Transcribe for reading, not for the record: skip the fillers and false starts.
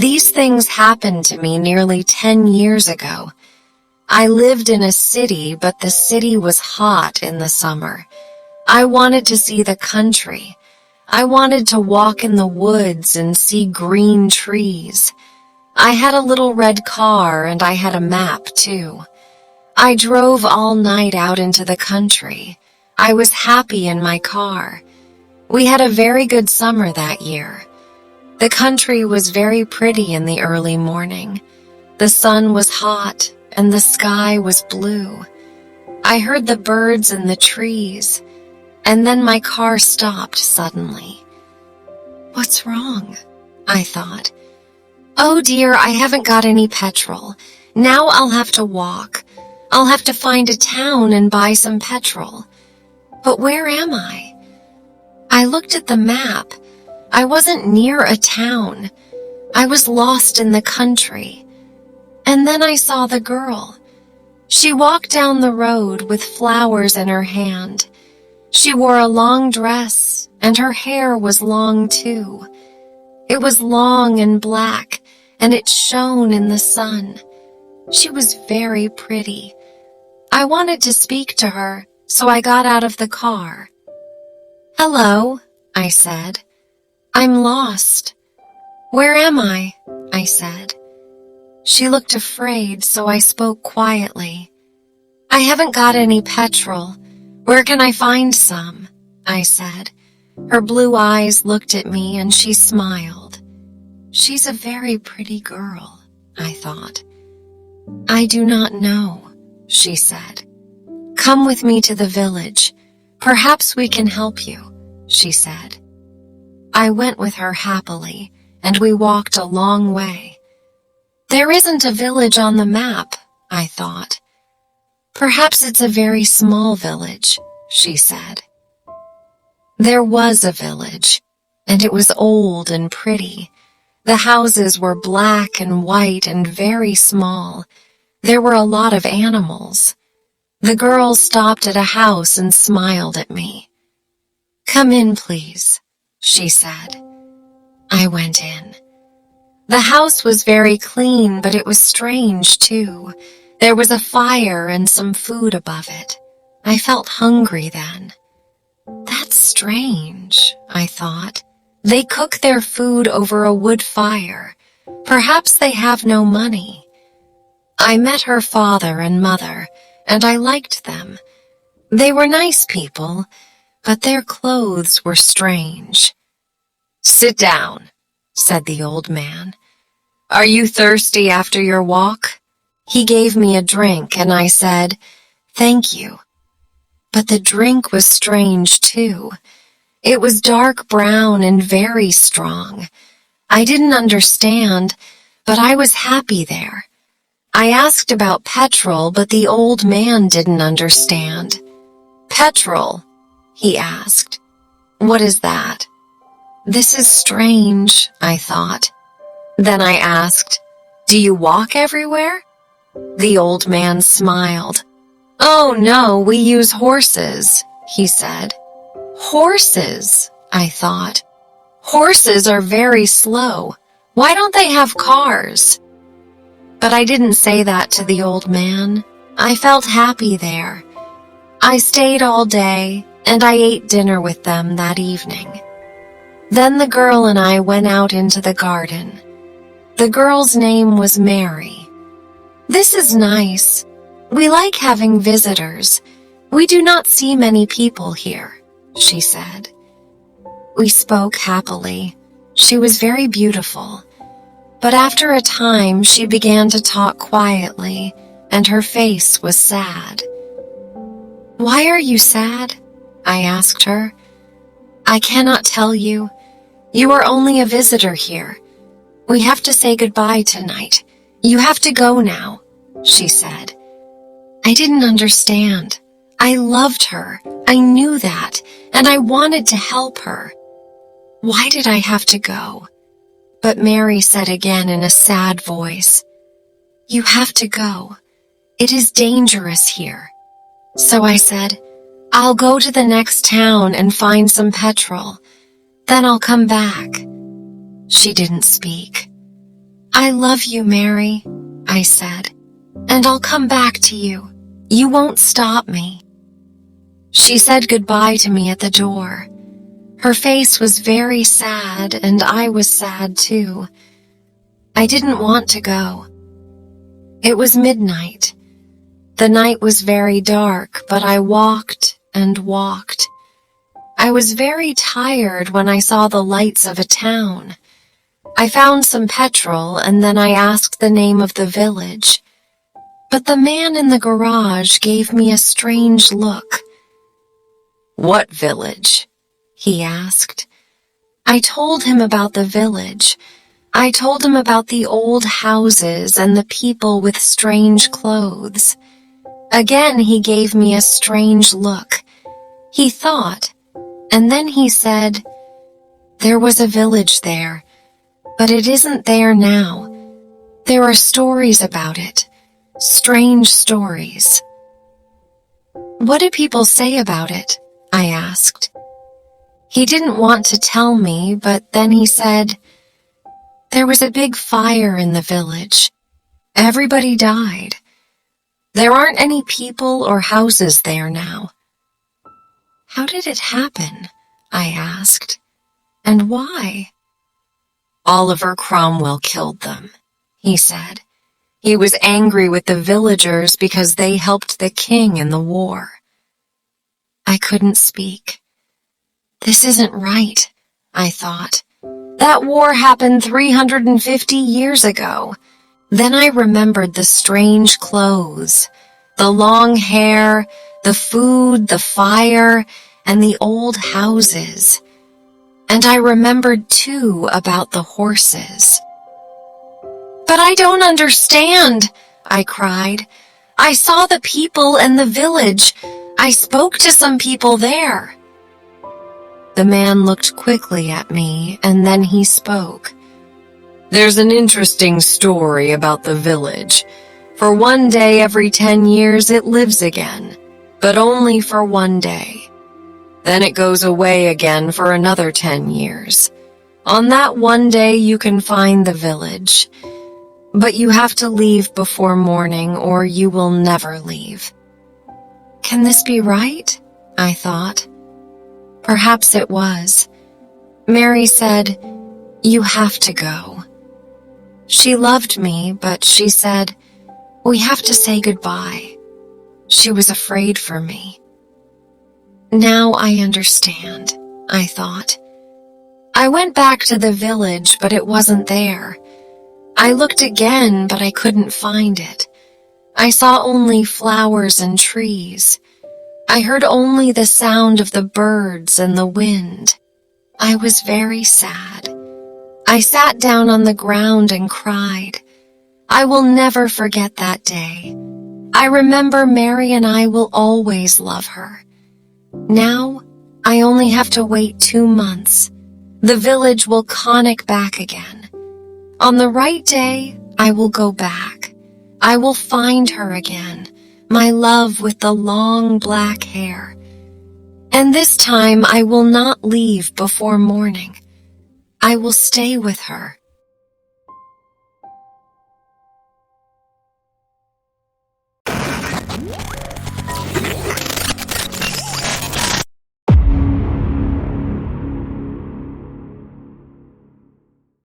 These things happened to me nearly 10 years ago. I lived in a city, but the city was hot in the summer. I wanted to see the country. I wanted to walk in the woods and see green trees. I had a little red car and I had a map too. I drove all night out into the country. I was happy in my car. We had a very good summer that year. The country was very pretty in the early morning. The sun was hot and the sky was blue. I heard the birds in the trees, and then my car stopped suddenly. What's wrong? I thought. Oh dear, I haven't got any petrol. Now I'll have to walk. I'll have to find a town and buy some petrol. But where am I? I looked at the map. I wasn't near a town. I was lost in the country. And then I saw the girl. She walked down the road with flowers in her hand. She wore a long dress, and her hair was long too. It was long and black, and it shone in the sun. She was very pretty. I wanted to speak to her, so I got out of the car. "Hello," I said. "I'm lost." "Where am I?" I said. She looked afraid, so I spoke quietly. "I haven't got any petrol. Where can I find some?" I said. Her blue eyes looked at me and she smiled. She's a very pretty girl, I thought. "I do not know," she said. "Come with me to the village. Perhaps we can help you," she said. I went with her happily, and we walked a long way. There isn't a village on the map, I thought. Perhaps it's a very small village, she said. There was a village, and it was old and pretty. The houses were black and white and very small. There were a lot of animals. The girl stopped at a house and smiled at me. "Come in, please," she said. I went in. The house was very clean, but it was strange, too. There was a fire and some food above it. I felt hungry then. That's strange, I thought. They cook their food over a wood fire. Perhaps they have no money. I met her father and mother, and I liked them. They were nice people, but their clothes were strange. "Sit down," said the old man. "Are you thirsty after your walk?" He gave me a drink, and I said, "Thank you." But the drink was strange, too. It was dark brown and very strong. I didn't understand, but I was happy there. I asked about petrol, but the old man didn't understand. "Petrol?" he asked. "What is that?" This is strange, I thought. Then I asked, "Do you walk everywhere?" The old man smiled. "Oh no, we use horses," he said. Horses, I thought. Horses are very slow. Why don't they have cars? But I didn't say that to the old man. I felt happy there. I stayed all day, and I ate dinner with them that evening. Then the girl and I went out into the garden. The girl's name was Mary. "This is nice. We like having visitors. We do not see many people here," she said. We spoke happily. She was very beautiful. But after a time, she began to talk quietly, and her face was sad. "Why are you sad?" I asked her. "I cannot tell you. You are only a visitor here. We have to say goodbye tonight. You have to go now," she said. I didn't understand. I loved her. I knew that, and I wanted to help her. Why did I have to go? But Mary said again in a sad voice, "You have to go. It is dangerous here." So I said, "I'll go to the next town and find some petrol. Then I'll come back." She didn't speak. I love you, Mary, I said, and I'll come back to you. You won't stop me. She said goodbye to me at the door. Her face was very sad, and I was sad too. I didn't want to go. It was midnight. The night was very dark, but I walked and walked. I was very tired when I saw the lights of a town. I found some petrol, and then I asked the name of the village. But the man in the garage gave me a strange look. "What village?" he asked. I told him about the village. I told him about the old houses and the people with strange clothes. Again, he gave me a strange look. He thought, and then he said, "There was a village there, but it isn't there now. There are stories about it, strange stories." "What do people say about it?" I asked. He didn't want to tell me, but then he said, "There was a big fire in the village. Everybody died. There aren't any people or houses there now." "How did it happen?" I asked. "And why?" "Oliver Cromwell killed them," he said. "He was angry with the villagers because they helped the king in the war." I couldn't speak. This isn't right, I thought. That war happened 350 years ago. Then I remembered the strange clothes, the long hair, the food, the fire, and the old houses. And I remembered, too, about the horses. "But I don't understand," I cried. "I saw the people and the village. I spoke to some people there." The man looked quickly at me, and then he spoke. "There's an interesting story about the village. For one day every 10 years it lives again, but only for one day. Then it goes away again for another 10 years. On that one day you can find the village, but you have to leave before morning or you will never leave." Can this be right? I thought. Perhaps it was. Mary said, "You have to go." She loved me, but she said, "We have to say goodbye." She was afraid for me. Now I understand, I thought. I went back to the village, but it wasn't there. I looked again, but I couldn't find it. I saw only flowers and trees. I heard only the sound of the birds and the wind. I was very sad. I sat down on the ground and cried. I will never forget that day. I remember Mary and I will always love her. Now, I only have to wait 2 months. The village will conic back again. On the right day, I will go back. I will find her again, my love with the long black hair. And this time I will not leave before morning. I will stay with her.